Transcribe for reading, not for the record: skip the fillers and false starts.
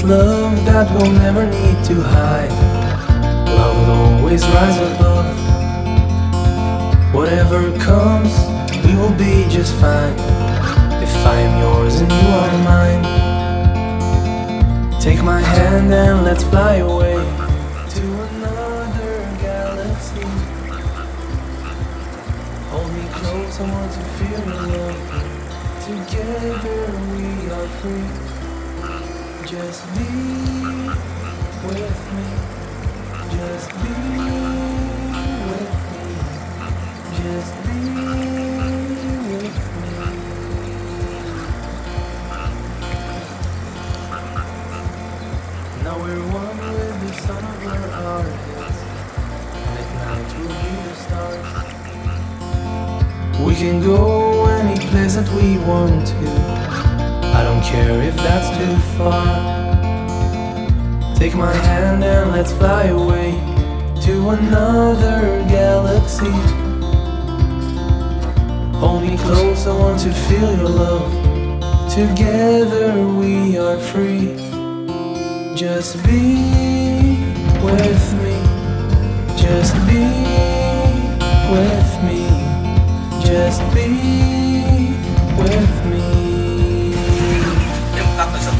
love that we'll never need to hide. Love will always rise above. Whatever comes, we will be just fine. If I am yours and you are mine, take my hand and let's fly away to another galaxy. Hold me close, I want to feel your love. Together we are free. Just be with me. Just be with me. Just be with me. Now we're one with the sun over our heads, and at night we'll be the stars. We can go any place that we want to. I don't care if that's too far. Take my hand and let's fly away to another galaxy. Hold me close, I want to feel your love. Together we are free. Just be with me. Just be with me. Just be with me. Em cắt rồi sao?